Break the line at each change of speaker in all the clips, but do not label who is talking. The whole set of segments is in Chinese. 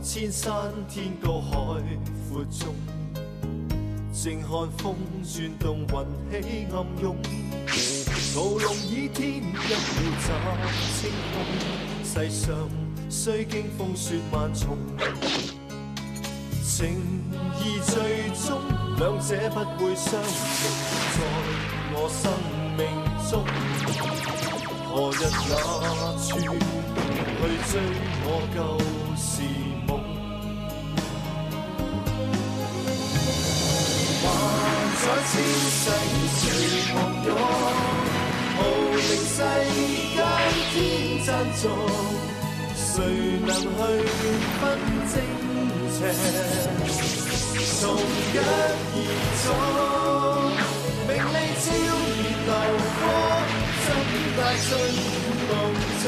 千山天高海阔中，静看风转动，云起暗涌。屠龙倚天，一秒斬青空。世上雖經風雪萬重，情義最終兩者不會相容。在我生命中，何日那處去追我舊時夢？在千世誰忘憂，號令世間天讚頌，誰能去分正邪？從一而終，名利超越流光，怎帶進夢中？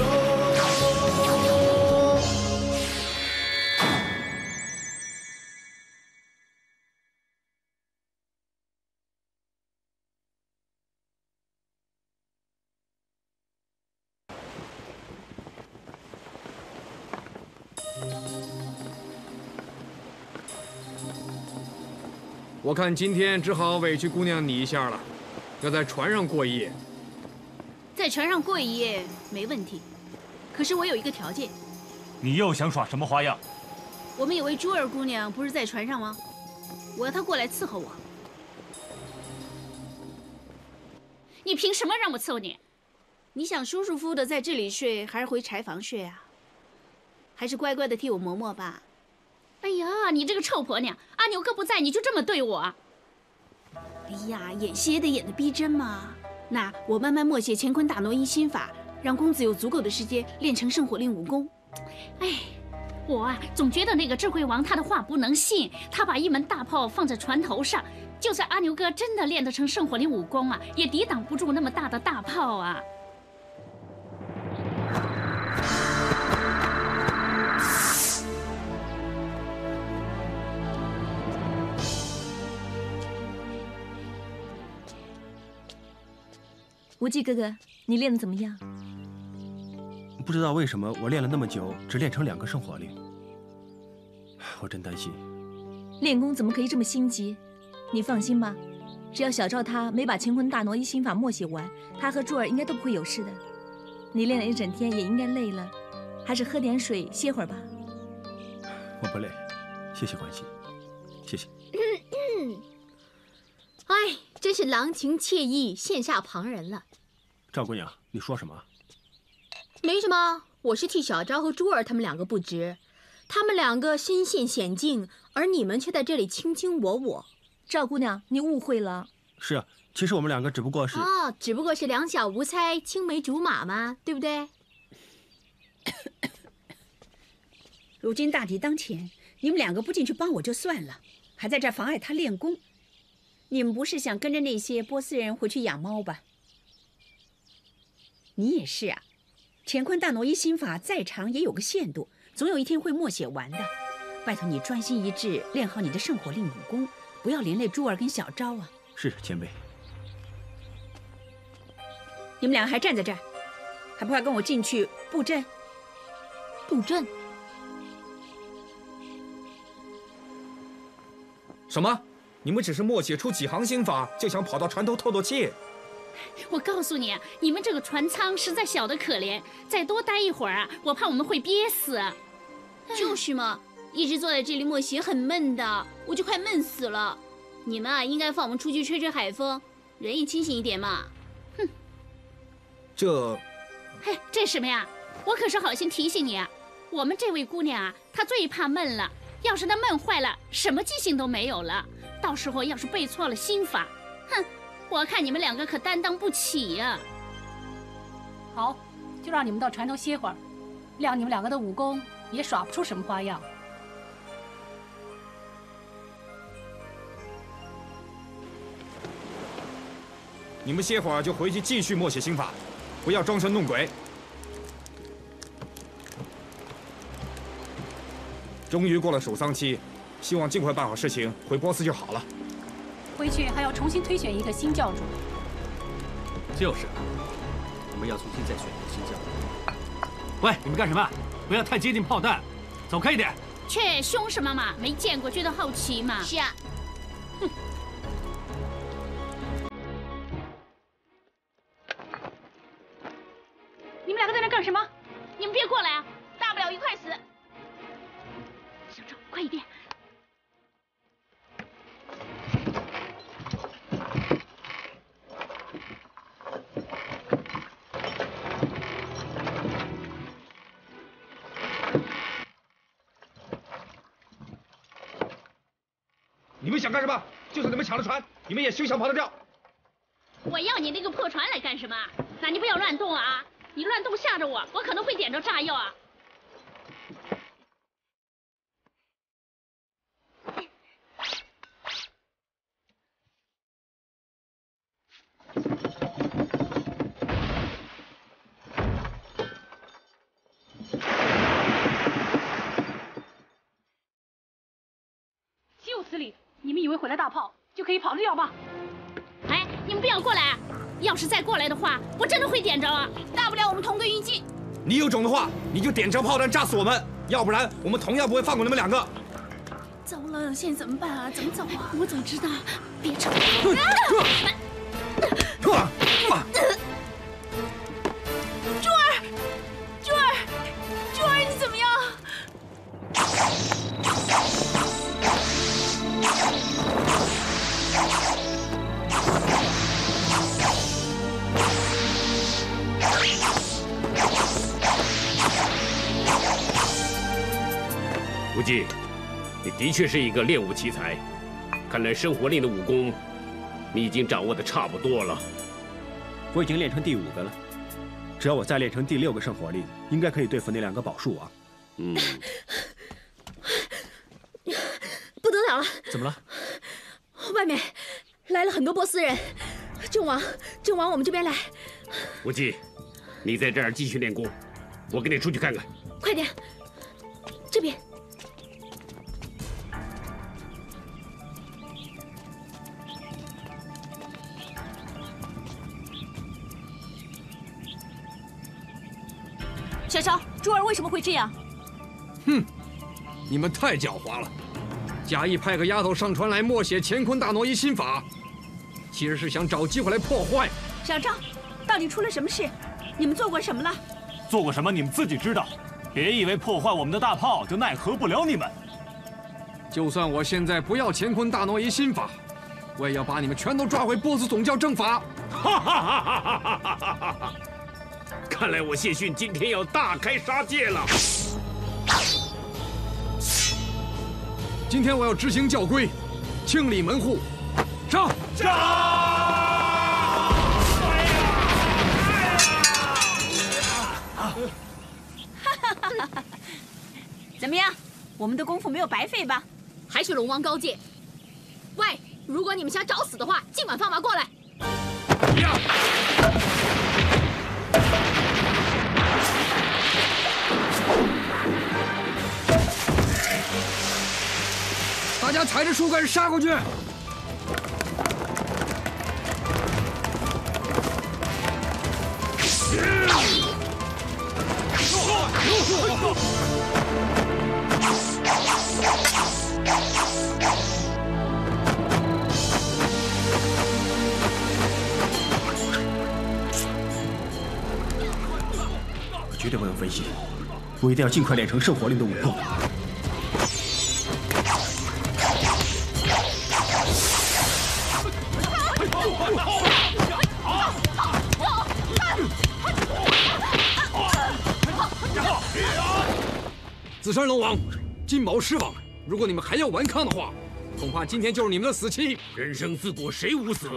我看今天只好委屈姑娘你一下了，要在船上过一夜。
在船上过一夜没问题，可是我有一个条件。
你又想耍什么花样？
我们有位珠儿姑娘不是在船上吗？我要她过来伺候我。你凭什么让我伺候你？你想舒舒服服的在这里睡，还是回柴房睡啊？还是乖乖的替我磨磨吧。哎呀，你这个臭婆娘！阿牛哥不在，你就这么对我？哎呀，演戏也得演得逼真嘛。那我慢慢默写乾坤大挪移心法，让公子有足够的时间练成圣火令武功。哎，我啊，总觉得那个智慧王他的话不能信。他把一门大炮放在船头上，就算阿牛哥真的练得成圣火令武功啊，也抵挡不住那么大的大炮啊。
无忌哥哥，你练得怎么样？
不知道为什么我练了那么久，只练成2个圣火令，我真担心。
练功怎么可以这么心急？你放心吧，只要小赵他没把乾坤大挪移心法默写完，他和珠儿应该都不会有事的。你练了一整天，也应该累了，还是喝点水歇会儿吧。
我不累，谢谢关心，谢谢。
哎，真是郎情妾意，羡煞旁人了。
赵姑娘，你说什么？
没什么，我是替小昭和珠儿他们2个不值，他们2个身陷险境，而你们却在这里卿卿我我。
赵姑娘，你误会了。
是啊，其实我们2个只不过是……
只不过是两小无猜，青梅竹马嘛，对不对？
如今大敌当前，你们2个不进去帮我就算了，还在这妨碍他练功。你们不是想跟着那些波斯人回去养猫吧？你也是啊，乾坤大挪移心法再长也有个限度，总有一天会默写完的。拜托你专心一致，练好你的圣火令武功，不要连累珠儿跟小昭啊。
是前辈。
你们2个还站在这儿，还不快跟我进去布阵？
布阵？
什么？你们只是默写出几行心法，就想跑到船头透透气？
我告诉你，你们这个船舱实在小得可怜，再多待一会儿啊，我怕我们会憋死。
就是嘛，一直坐在这里默写很闷的，我就快闷死了。你们啊，应该放我们出去吹吹海风，人也清醒一点嘛。
哼，嘿，这什么呀？我可是好心提醒你啊，我们这位姑娘啊，她最怕闷了。要是她闷坏了，什么记性都没有了。到时候要是背错了心法，哼，我看你们2个可担当不起呀。
好，就让你们到船头歇会儿，谅你们2个的武功也耍不出什么花样。
你们歇会儿就回去继续默写心法，不要装神弄鬼。终于过了守丧期，希望尽快办好事情，回波斯就好了。
回去还要重新推选一个新教主。
就是，我们要重新再选一个新教主。
喂，你们干什么？不要太接近炮弹，走开一点。
切，凶什么嘛？没见过，觉得好奇嘛。
是啊。
哼。
你们两个在那干什么？
你们别过来啊！大不了一块死。小赵，快一点！
你们想干什么？就算你们抢了船，你们也休想跑得掉。
我要你那个破船来干什么？那你不要乱动啊！你乱动吓着我，我可能会点着炸药啊！
就此理！你们以为毁了大炮就可以跑得掉吗？
哎，你们不要过来啊！要是再过来的话，我真的会点着啊！大不了我们同归于尽。
你有种的话，你就点着炮弹炸死我们，要不然我们同样不会放过你们两个。
糟了，现在怎么办啊？怎么走啊？我怎么知道？别吵！珠儿，珠儿，珠儿，你怎么样？
无忌，你的确是一个练武奇才，看来生活令的武功，你已经掌握的差不多了。
我已经练成第5个了，只要我再练成第6个圣火令，应该可以对付那2个宝树王。
不得了了！
怎么了？
外面来了很多波斯人，正往我们这边来。
无忌，你在这儿继续练功，我跟你出去看看。
快点，这边。小乔，珠儿为什么会这样？
哼，你们太狡猾了！假意派个丫头上船来默写乾坤大挪移心法，其实是想找机会来破坏。
小赵，到底出了什么事？你们做过什么了？
做过什么你们自己知道，别以为破坏我们的大炮就奈何不了你们。
就算我现在不要乾坤大挪移心法，我也要把你们全都抓回波斯总教正法。
哈哈哈哈哈哈！看来我谢逊今天要大开杀戒了。
今天我要执行教规，清理门户，上！
怎么样？我们的功夫没有白费吧？
还是龙王高见。喂，如果你们想找死的话，今晚放马过来。
大家踩着树干杀过去！
我绝对不能分心，我一定要尽快练成圣火令的武功。
紫山龙王，金毛狮王，如果你们还要顽抗的话，恐怕今天就是你们的死期。
人生自古谁无死？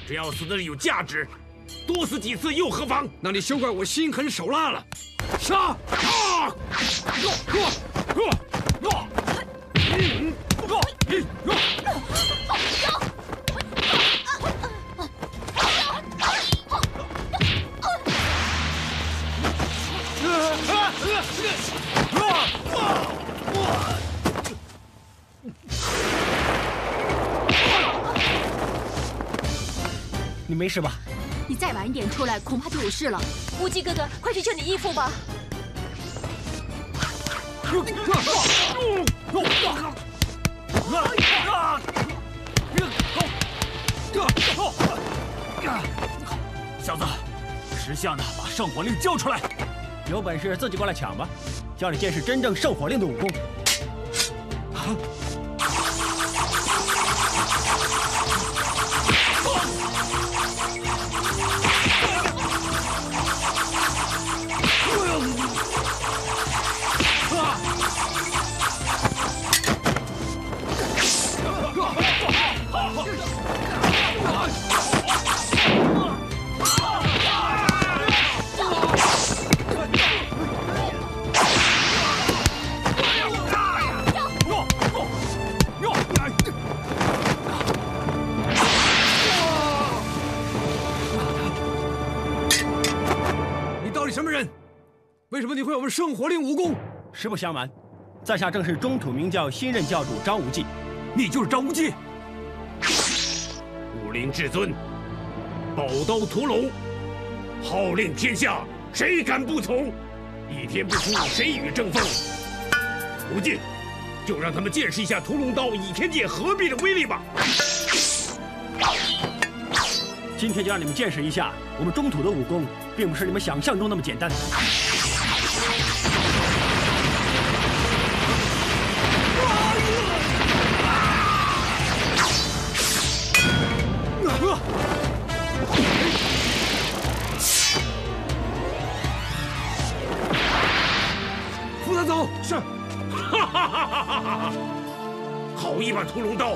只要死的有价值，多死几次又何妨？
那你休怪我心狠手辣了。杀！
你没事吧？
你再晚一点出来，恐怕就有事了。
无忌哥哥，快去救你义父吧！
小子，识相的把圣火令交出来！
有本事自己过来抢吧，叫你见识真正圣火令的武功。
为什么你会有圣火令武功？
实不相瞒，在下正是中土明教新任教主张无忌。
你就是张无忌？
武林至尊，宝刀屠龙，号令天下，谁敢不从？一天不出，谁与争锋？无忌，就让他们见识一下屠龙刀倚天剑合璧的威力吧！
今天就让你们见识一下，我们中土的武功，并不是你们想象中那么简单。
扶他走。
是。
哈哈哈哈哈！好一把屠龙刀，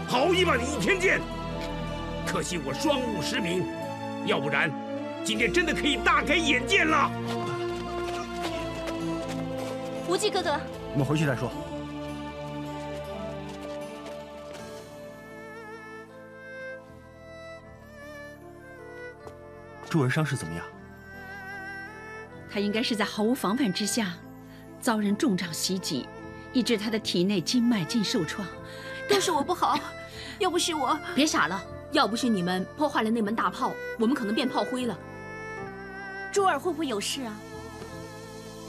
好一把倚天剑。可惜我双目失明，要不然今天真的可以大开眼界了。
无忌哥哥，
我们回去再说。珠儿伤势怎么样？
他应该是在毫无防范之下，遭人重杖袭击，以致他的体内经脉尽受创。
都是我不好，要不是我……别傻了，要不是你们破坏了那门大炮，我们可能变炮灰了。
珠儿会不会有事啊？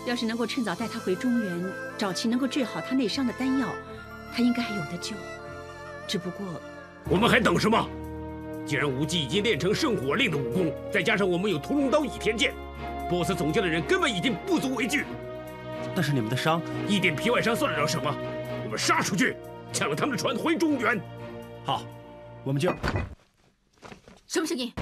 要是能够趁早带他回中原，找齐能够治好他内伤的丹药，他应该还有得救。只不过，
我们还等什么？既然无忌已经练成圣火令的武功，再加上我们有屠龙刀倚天剑，BOSS 总教的人根本已经不足为惧。
但是你们的伤，
一点皮外伤算得了什么？我们杀出去，抢了他们的船回中原。
好，我们就……
什么声音？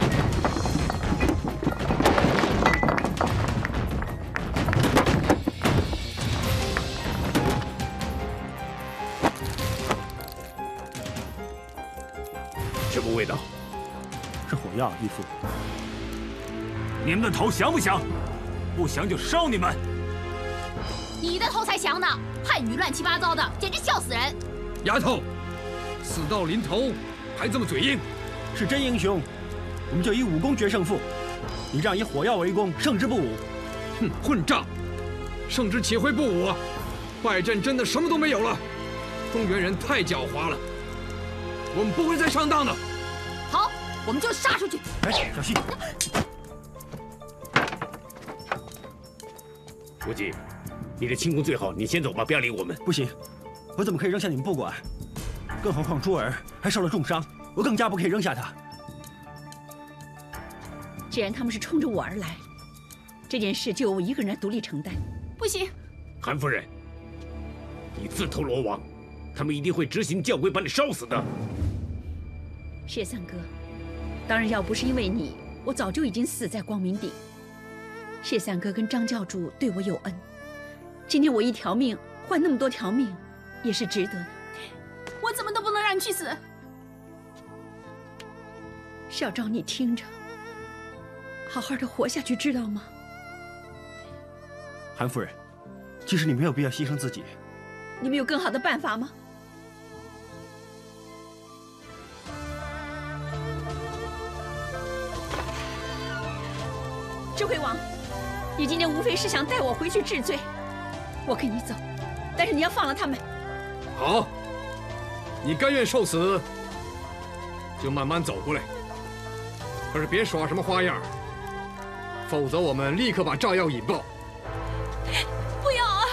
什么味道？
是火药，义父。
你们的头降不降？不降就烧你们！
你的头才降呢！汉语乱七八糟的，简直笑死人！
丫头，死到临头还这么嘴硬，
是真英雄，我们就以武功决胜负。你这样以火药为攻，胜之不武。
哼，混账！胜之岂会不武？败阵真的什么都没有了。中原人太狡猾了，我们不会再上当的。
好，我们就杀出去！
哎，小心！
无忌，你的轻功最好，你先走吧，不要理我们。
不行，我怎么可以扔下你们不管？更何况珠儿还受了重伤，我更加不可以扔下她。
既然他们是冲着我而来，这件事就由我一个人独立承担。
不行，
韩夫人，你自投罗网，他们一定会执行教规把你烧死的。
谢三哥，当然要不是因为你，我早就已经死在光明顶。谢三哥跟张教主对我有恩，今天我一条命换那么多条命，也是值得的。
我怎么都不能让你去死。
小昭，你听着，好好的活下去，知道吗？
韩夫人，其实你没有必要牺牲自己。
你们有更好的办法吗？智慧王，你今天无非是想带我回去治罪，我跟你走，但是你要放了他们。
好，你甘愿受死，就慢慢走过来。可是别耍什么花样，否则我们立刻把炸药引爆。
不要啊！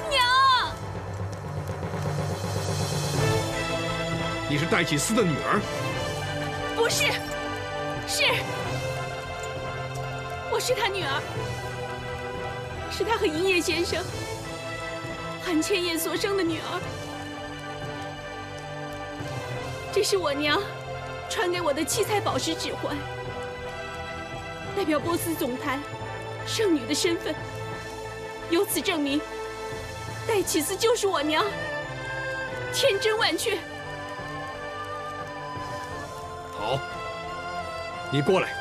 娘，
你是戴启思的女儿？
不是，我是他女儿，是他和银叶先生、韩千叶所生的女儿。这是我娘传给我的七彩宝石指环，代表波斯总坛圣女的身份，由此证明戴启思就是我娘，千真万确。
好，你过来。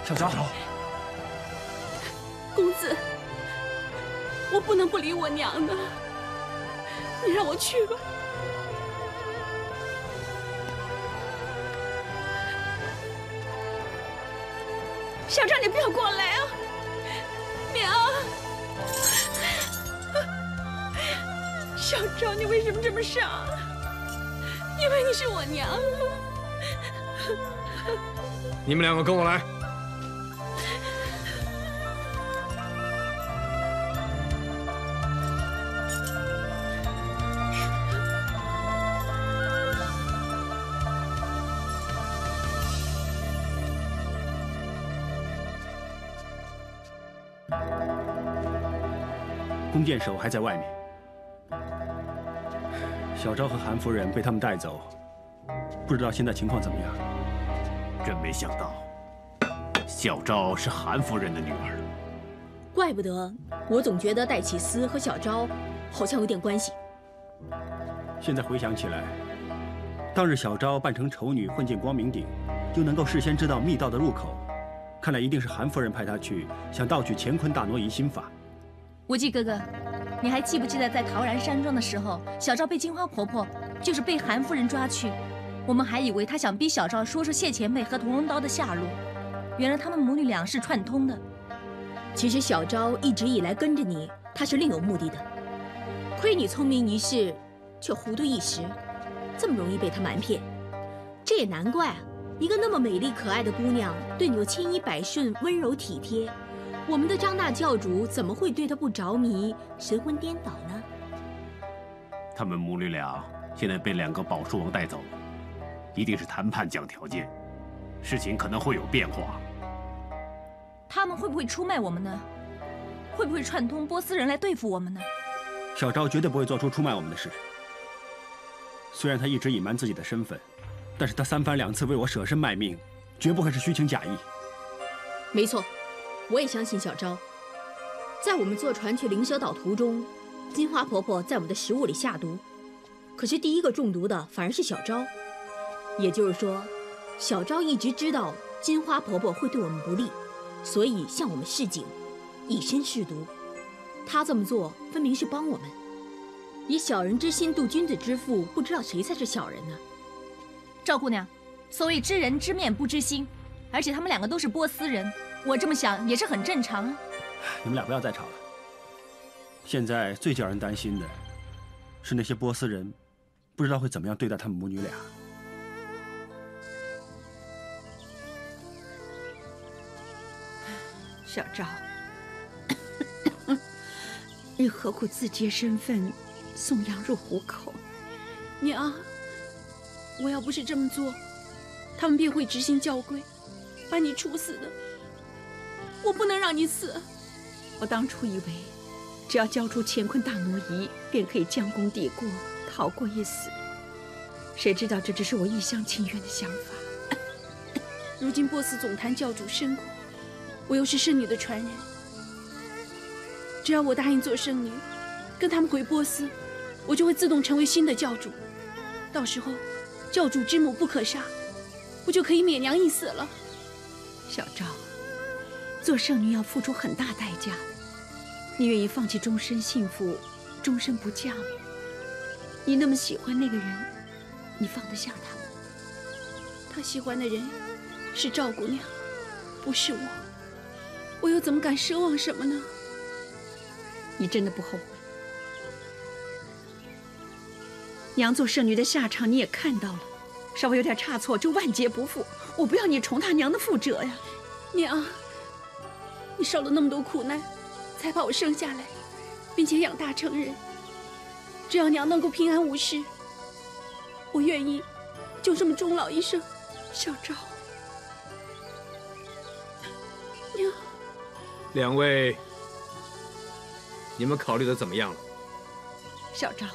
小昭，
公子，我不能不理我娘的，你让我去吧。小昭，你不要过来啊！娘，小昭，你为什么这么傻？因为你是我娘。
你们两个跟我来。
弓箭手还在外面，小昭和韩夫人被他们带走，不知道现在情况怎么样。
真没想到，小昭是韩夫人的女儿。
怪不得，我总觉得戴启思和小昭好像有点关系。
现在回想起来，当日小昭扮成丑女混进光明顶，就能够事先知道密道的入口，看来一定是韩夫人派她去，想盗取乾坤大挪移心法。
无忌哥哥，你还记不记得在陶然山庄的时候，小昭被金花婆婆就是被韩夫人抓去，我们还以为她想逼小昭说出谢前辈和屠龙刀的下落，原来他们母女俩是串通的。
其实小昭一直以来跟着你，她是另有目的的。亏你聪明一世，却糊涂一时，这么容易被她瞒骗。这也难怪啊，一个那么美丽可爱的姑娘，对你又千依百顺、温柔体贴。我们的张大教主怎么会对她不着迷、神魂颠倒呢？
他们母女俩现在被2个宝术王带走，一定是谈判讲条件，事情可能会有变化。
他们会不会出卖我们呢？会不会串通波斯人来对付我们呢？
小昭绝对不会做出出卖我们的事。虽然他一直隐瞒自己的身份，但是他3番2次为我舍身卖命，绝不会是虚情假意。
没错，我也相信小昭。在我们坐船去凌霄岛途中，金花婆婆在我们的食物里下毒，可是第一个中毒的反而是小昭。也就是说，小昭一直知道金花婆婆会对我们不利，所以向我们示警，以身试毒。她这么做分明是帮我们，以小人之心度君子之腹，不知道谁才是小人呢？
赵姑娘，所谓知人知面不知心，而且他们2个都是波斯人，我这么想也是很正常啊。
你们俩不要再吵了。现在最叫人担心的是那些波斯人，不知道会怎么样对待他们母女俩。
小昭，你何苦自揭身份，送羊入虎口？
娘，我要不是这么做，他们便会执行教规，把你处死的。我不能让你死。
我当初以为，只要交出乾坤大挪移，便可以将功抵过，逃过一死。谁知道这只是我一厢情愿的想法。
如今波斯总坛教主身故，我又是圣女的传人，只要我答应做圣女，跟他们回波斯，我就会自动成为新的教主。到时候，教主之母不可杀，我就可以免娘一死了。
小昭，做圣女要付出很大代价的，你愿意放弃终身幸福，终身不嫁吗？你那么喜欢那个人，你放得下他吗？
他喜欢的人是赵姑娘，不是我。我又怎么敢奢望什么呢？
你真的不后悔？娘做圣女的下场你也看到了，稍微有点差错就万劫不复。我不要你重踏娘的覆辙呀！
娘，你受了那么多苦难，才把我生下来，并且养大成人。只要娘能够平安无事，我愿意就这么终老一生。
小昭，
娘，
两位，你们考虑的怎么样了？
小昭，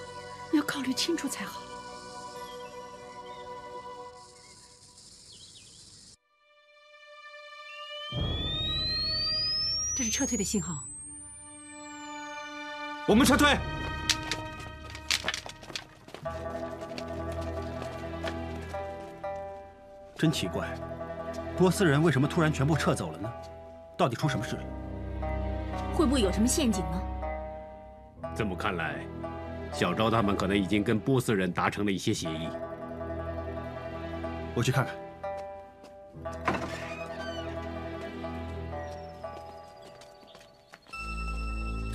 你要考虑清楚才好。
这是撤退的信号。
我们撤退。
真奇怪，波斯人为什么突然全部撤走了呢？到底出什么事了？
会不会有什么陷阱呢？
这么看来，小昭他们可能已经跟波斯人达成了一些协议。
我去看看。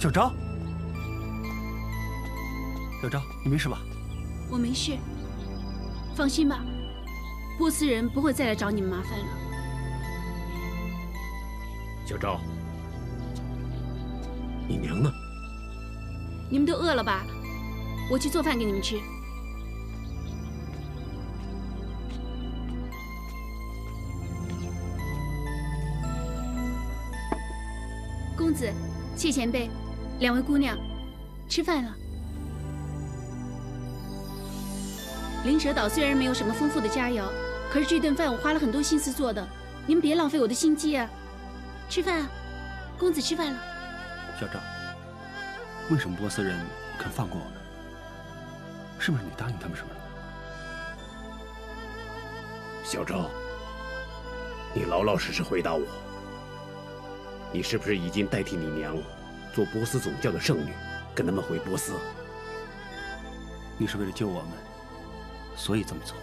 小昭，小昭，你没事吧？
我没事，放心吧，波斯人不会再来找你们麻烦了。
小昭，你娘呢？
你们都饿了吧？我去做饭给你们吃。公子，谢前辈，两位姑娘，吃饭了。灵蛇岛虽然没有什么丰富的佳肴，可是这顿饭我花了很多心思做的，你们别浪费我的心机啊！吃饭啊，公子吃饭了。
小赵，为什么波斯人肯放过我们？是不是你答应他们什么了？
小赵，你老老实实回答我，你是不是已经代替你娘做波斯总教的圣女，跟他们回波斯？
你是为了救我们，所以这么做？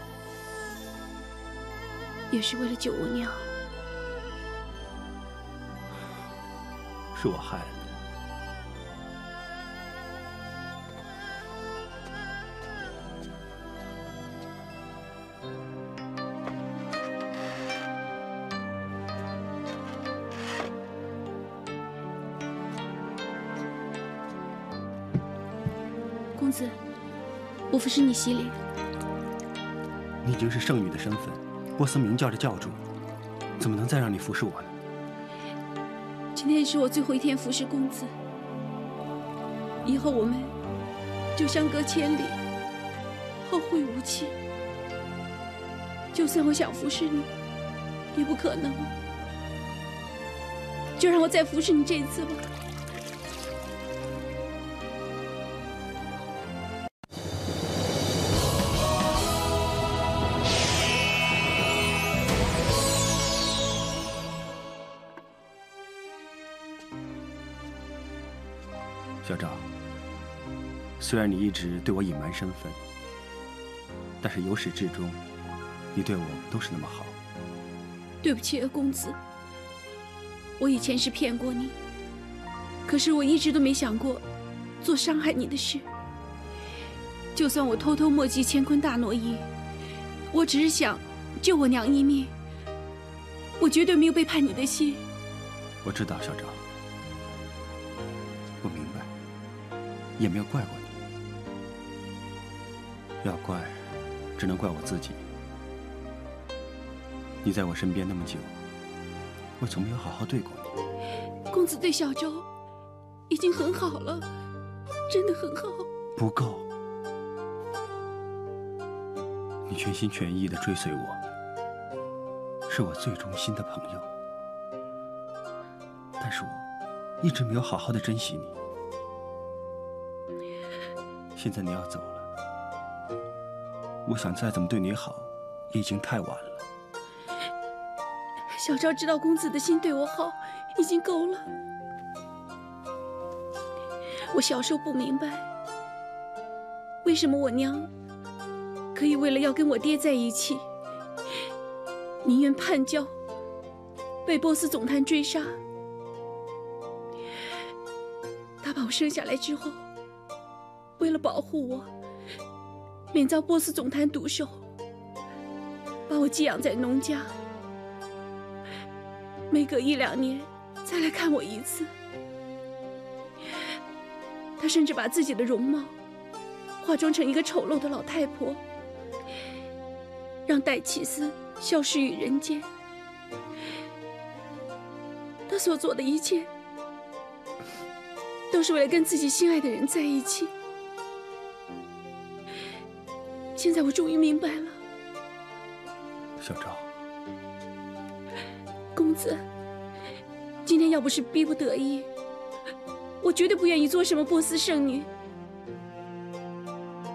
也是为了救我娘。
是我害了你。
公子，我服侍你洗礼。
你已经是圣女的身份，波斯明教的教主，怎么能再让你服侍我呢？
今天是我最后一天服侍公子，以后我们就相隔千里，后会无期。就算我想服侍你，也不可能了。就让我再服侍你这一次吧。
小赵，虽然你一直对我隐瞒身份，但是由始至终，你对我都是那么好。
对不起啊，公子，我以前是骗过你，可是我一直都没想过做伤害你的事。就算我偷偷墨迹乾坤大挪移，我只是想救我娘一命，我绝对没有背叛你的心。
我知道，小赵，我明白。也没有怪过你，要怪，只能怪我自己。你在我身边那么久，我从没有好好对过你。
公子对小周已经很好了，真的很好。
不够，你全心全意地追随我，是我最忠心的朋友。但是我一直没有好好的珍惜你。现在你要走了，我想再怎么对你好，也已经太晚了。
小昭知道公子的心对我好，已经够了。我小时候不明白，为什么我娘可以为了要跟我爹在一起，宁愿叛教，被波斯总坛追杀。他把我生下来之后，为了保护我，免遭波斯总坛毒手，把我寄养在农家，每隔1、2年再来看我一次。他甚至把自己的容貌化妆成一个丑陋的老太婆，让戴启思消失于人间。他所做的一切，都是为了跟自己心爱的人在一起。现在我终于明白了，
小昭，
公子，今天要不是逼不得已，我绝对不愿意做什么波斯圣女，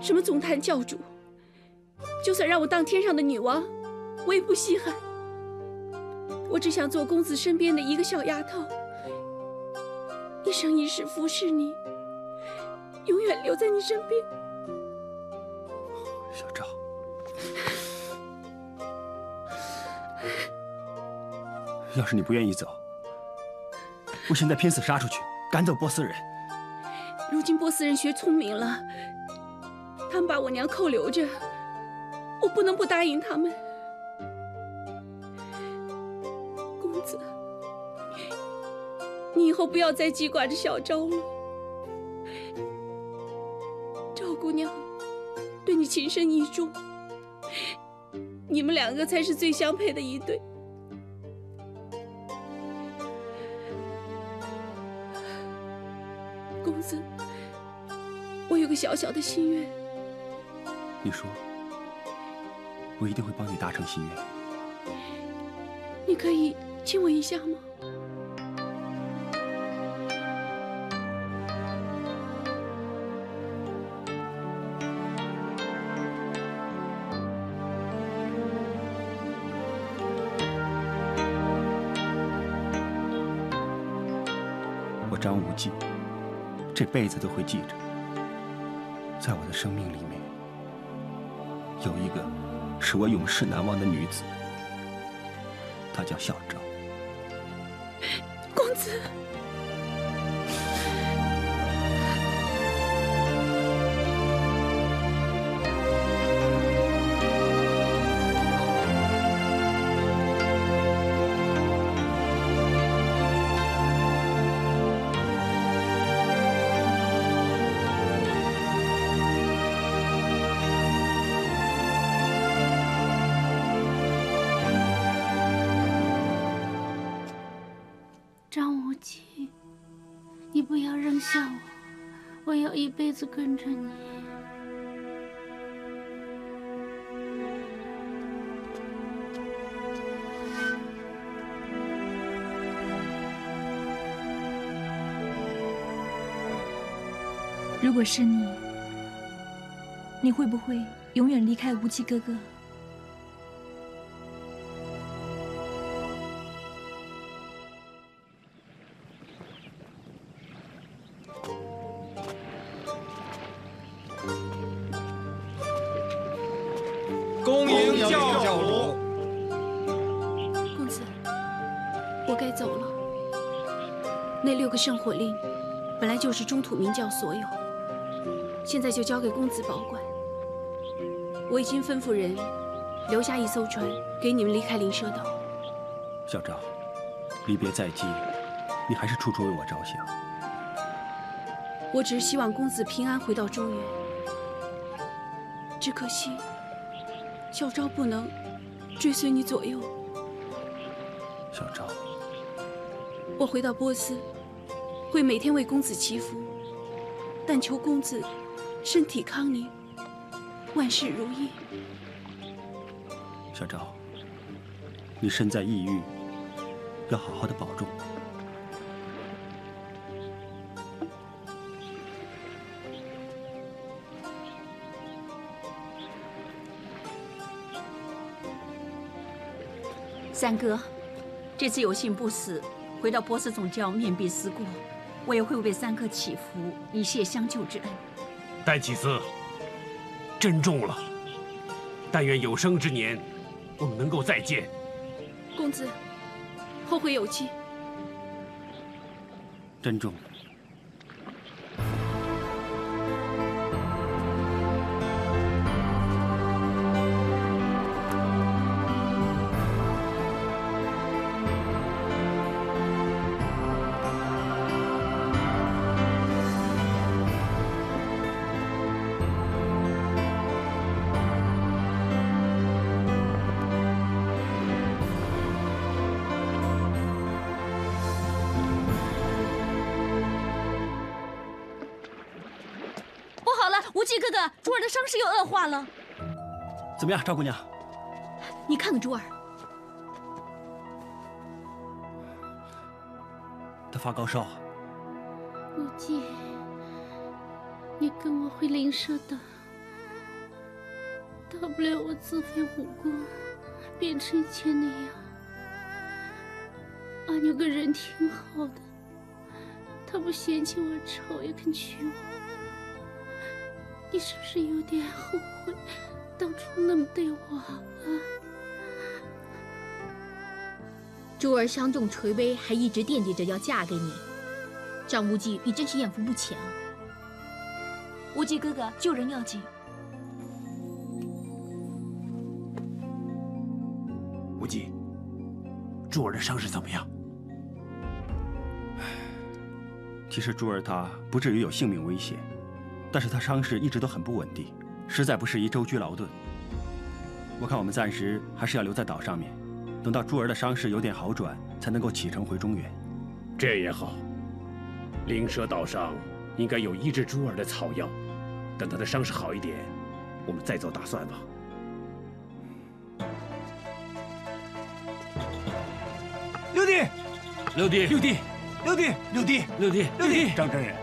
什么总坛教主，就算让我当天上的女王，我也不稀罕。我只想做公子身边的一个小丫头，一生一世服侍你，永远留在你身边。
小昭，要是你不愿意走，我现在拼死杀出去，赶走波斯人。
如今波斯人学聪明了，他们把我娘扣留着，我不能不答应他们。公子，你以后不要再记挂着小昭了。赵姑娘对你情深意重，你们2个才是最相配的一对。公子，我有个小小的心愿。
你说，我一定会帮你达成心愿。
你可以亲我一下吗？
我张无忌这辈子都会记着，在我的生命里面，有一个使我永世难忘的女子，她叫小昭。
公子，张无忌，你不要扔下我，我要一辈子跟着你。
如果是你，你会不会永远离开无忌哥哥？
恭迎教主。
公子，我该走了。那6个圣火令本来就是中土明教所有，现在就交给公子保管。我已经吩咐人留下1艘船给你们离开灵蛇岛。
小昭，离别在即，你还是处处为我着想。
我只是希望公子平安回到中原，只可惜小昭不能追随你左右。
小昭，
我回到波斯，会每天为公子祈福，但求公子身体康宁，万事如意。
小昭，你身在异域，要好好的保重。
三哥，这次有幸不死，回到波斯总教面壁思过，我也会为三哥祈福，以谢相救之恩。
戴启思，珍重了。但愿有生之年，我们能够再见。
公子，后会有期。
珍重。
忌哥哥，珠儿的伤势又恶化了。
怎么样，赵姑娘？
你看看珠儿，
她发高烧。
无忌，你跟我回灵蛇岛，大不了我自废武功，变成以前那样。阿牛个人挺好的，他不嫌弃我丑，也肯娶我。你是不是有点后悔当初那么对我啊？
珠儿相中垂危，还一直惦记着要嫁给你。张无忌，你真是艳福不浅啊！
无忌哥哥，救人要紧。
无忌，珠儿的伤势怎么样？
其实珠儿她不至于有性命危险，但是她伤势一直都很不稳定，实在不适宜舟车劳顿。我看我们暂时还是要留在岛上面，等到珠儿的伤势有点好转，才能够启程回中原。
这也好，灵蛇岛上应该有医治珠儿的草药，等她的伤势好一点，我们再做打算吧。
六弟，
六弟，
六弟，六弟，六弟，
六弟，
六弟，
张真人，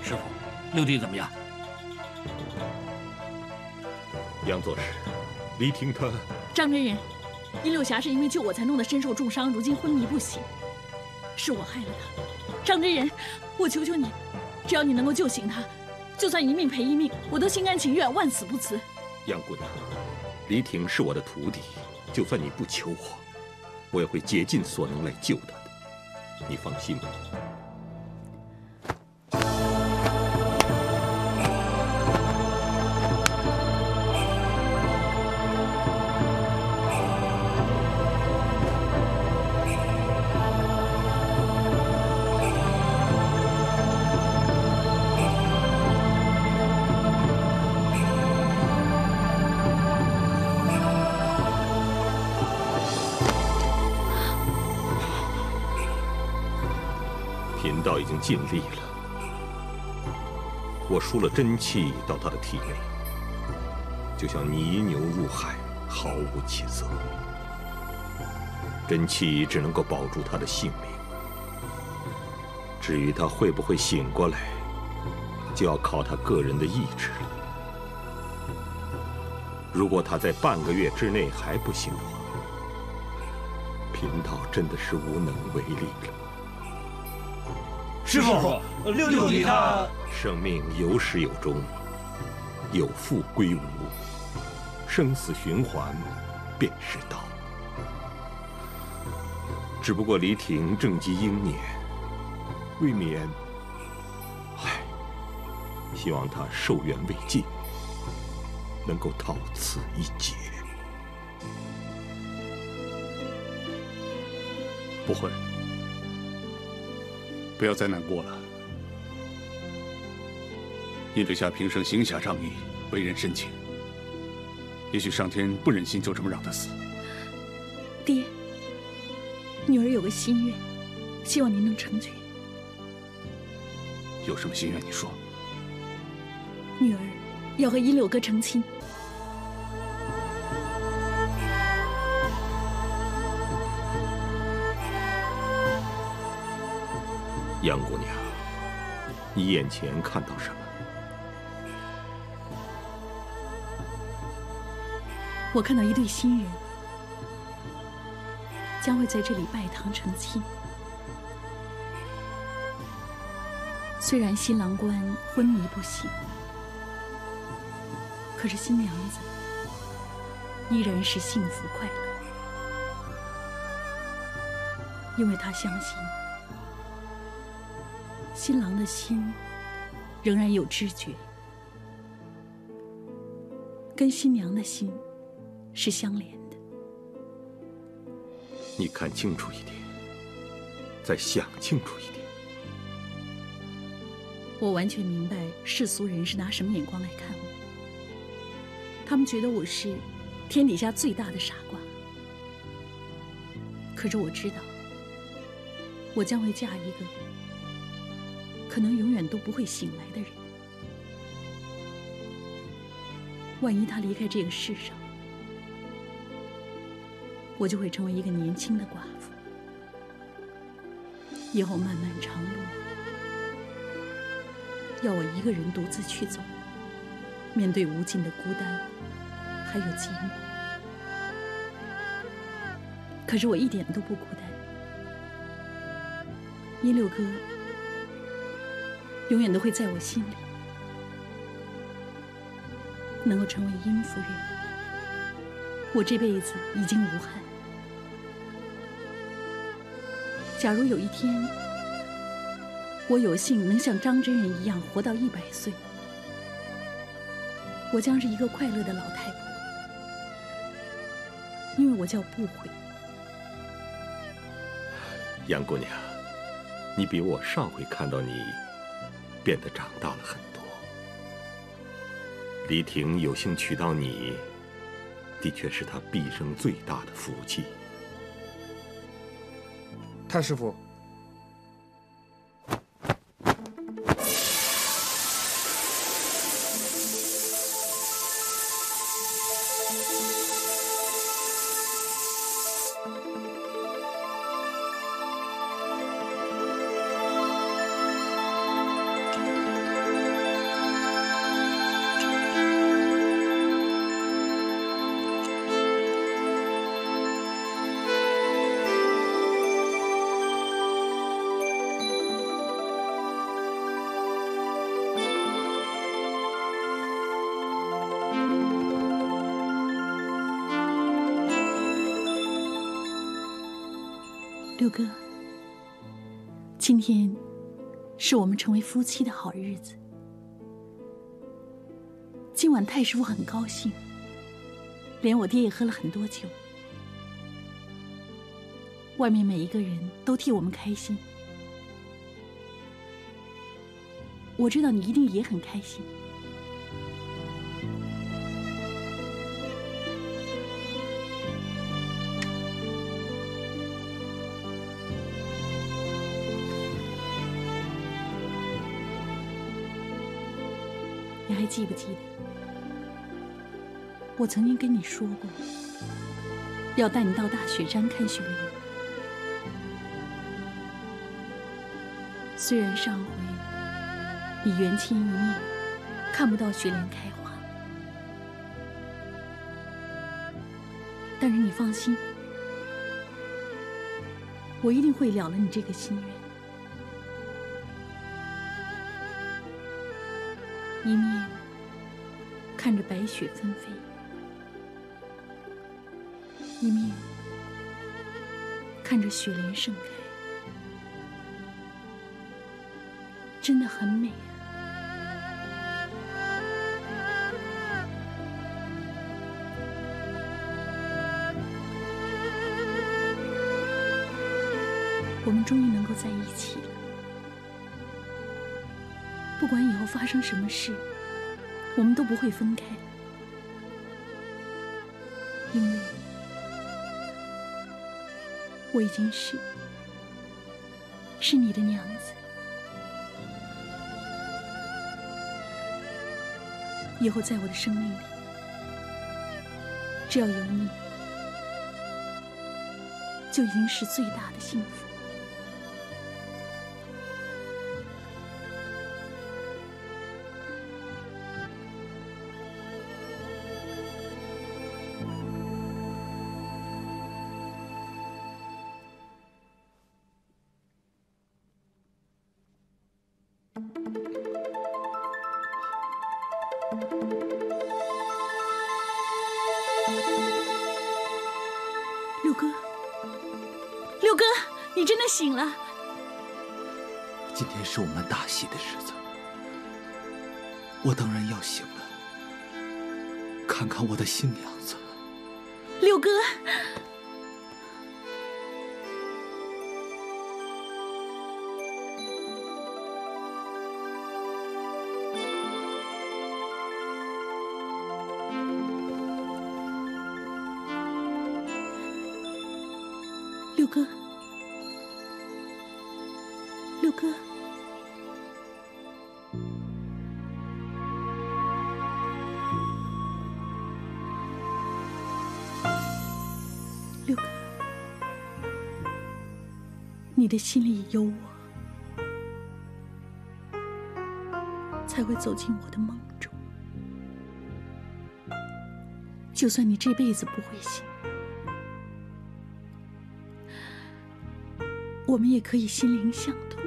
师傅，六弟怎么样？
杨左使，黎婷他……
张真人，殷六侠是因为救我才弄得身受重伤，如今昏迷不醒，是我害了他。张真人，我求求你，只要你能够救醒他，就算一命赔一命，我都心甘情愿，万死不辞。
杨姑娘，黎婷是我的徒弟，就算你不求我，我也会竭尽所能来救他的，你放心吧。贫道已经尽力了，我输了真气到他的体内，就像泥牛入海，毫无起色。真气只能够保住他的性命，至于他会不会醒过来，就要靠他个人的意志了。如果他在半个月之内还不醒的话，贫道真的是无能为力了。
师傅，六弟他
生命有始有终，有富归无，生死循环便是道。只不过黎婷正值英年，未免……希望他寿元未尽，能够逃此一劫。
不会。不要再难过了。殷六侠平生行侠仗义，为人深情，也许上天不忍心就这么让他死。
爹，女儿有个心愿，希望您能成全。
有什么心愿你说。
女儿要和殷六哥成亲。
杨姑娘，你眼前看到什么？
我看到一对新人将会在这里拜堂成亲。虽然新郎官昏迷不醒，可是新娘子依然是幸福快乐，因为她相信新郎的心仍然有知觉，跟新娘的心是相连的。
你看清楚一点，再想清楚一点。
我完全明白世俗人是拿什么眼光来看我，他们觉得我是天底下最大的傻瓜。可是我知道，我将会嫁一个
可能永远都不会醒来的人。万一他离开这个世上，我就会成为一个年轻的寡妇。以后漫漫长路，要我一个人独自去走，面对无尽的孤单，还有寂寞。可是我一点都不孤单，因六哥永远都会在我心里。能够成为殷夫人，我这辈子已经无憾。假如有一天，我有幸能像张真人一样活到100岁，我将是一个快乐的老太婆，因为我叫不悔。
杨姑娘，你比我上回看到你变得长大了很多。黎婷有幸娶到你，的确是她毕生最大的福气。
太师傅，
六哥，今天是我们成为夫妻的好日子。今晚太师傅很高兴，连我爹也喝了很多酒。外面每一个人都替我们开心，我知道你一定也很开心。你还记不记得，我曾经跟你说过，要带你到大雪山看雪莲。虽然上回你缘亲一面，看不到雪莲开花，但是你放心，我一定会了了你这个心愿。一面看着白雪纷飞，一面看着雪莲盛开，真的很美啊！我们终于能够在一起了。不管以后发生什么事，我们都不会分开，因为我已经是你的娘子。以后在我的生命里，只要有你，就已经是最大的幸福。六哥，六哥，你真的醒了！
今天是我们大喜的日子，我当然要醒了，看看我的新娘子。
六哥，六哥，六哥，
你的心里有我，才会走进我的梦中。就算你这辈子不会醒，我们也可以心灵相通。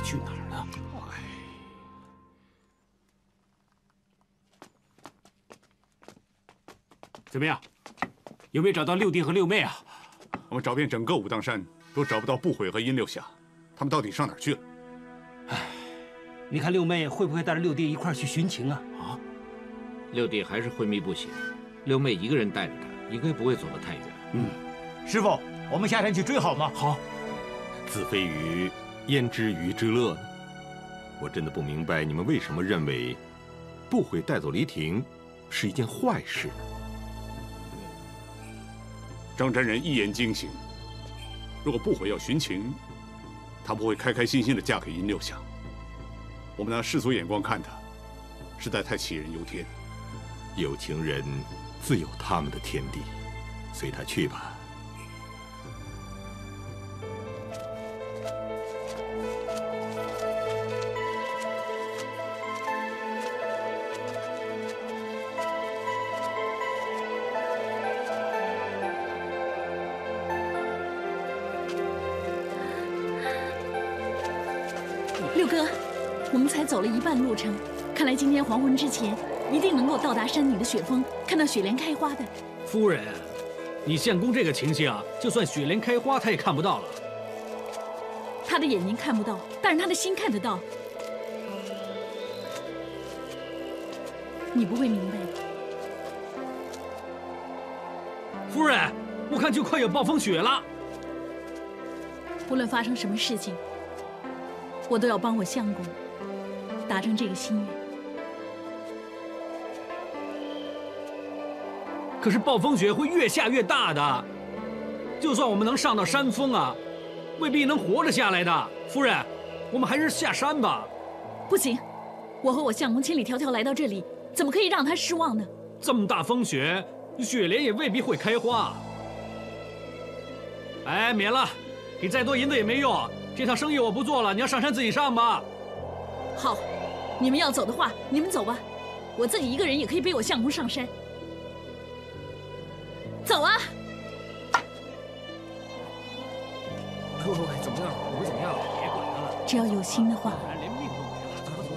去哪儿了？
怎么样？有没有找到六弟和六妹啊？
我们找遍整个武当山，都找不到不悔和殷六侠，他们到底上哪儿去了？
你看六妹会不会带着六弟一块儿去寻情啊？
啊，六弟还是昏迷不醒，六妹一个人带着他，应该不会走得太远。
师傅，我们下山去追好吗？
好。
子非鱼，焉知鱼之乐呢？我真的不明白你们为什么认为不悔带走黎婷是一件坏事呢？
张真人一言惊醒，如果不悔要寻情，他不会开开心心地嫁给殷六侠。我们拿世俗眼光看他，实在太杞人忧天。
有情人自有他们的天地，随他去吧。
六哥，我们才走了一半路程，看来今天黄昏之前一定能够到达山顶的雪峰，看到雪莲开花的。
夫人，你相公这个情形，就算雪莲开花，他也看不到了。
他的眼睛看不到，但是他的心看得到。你不会明白的。
夫人，我看就快有暴风雪了。
无论发生什么事情，我都要帮我相公达成这个心愿。
可是暴风雪会越下越大的，就算我们能上到山峰啊，未必能活着下来的。夫人，我们还是下山吧。
不行，我和我相公千里迢迢来到这里，怎么可以让他失望呢？
这么大风雪，雪莲也未必会开花。哎，免了，给再多银子也没用。这趟生意我不做了，你要上山自己上吧。
好，你们要走的话，你们走吧，我自己一个人也可以背我相公上山。走啊！
喂，怎么样？我们怎么样？别管他了。
只要有心的话，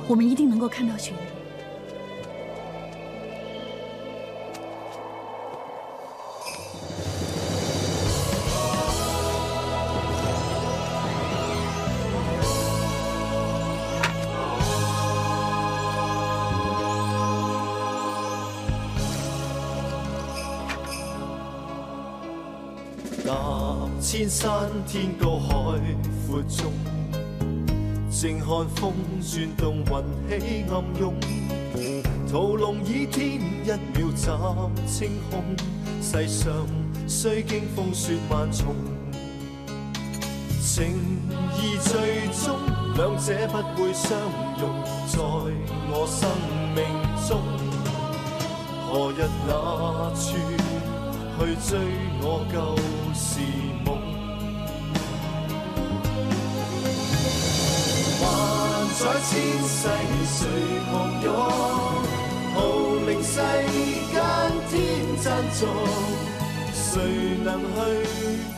我们一定能够看到雪莲。
千山天高海阔中，静看风转动，云起暗涌。屠龍倚天，一秒斬青空。世上雖經風雪萬重，情義最終兩者不會相容。在我生命中，何日那處去追我舊時夢？還在千世誰旁擁？號令世間天讚頌，誰能去分？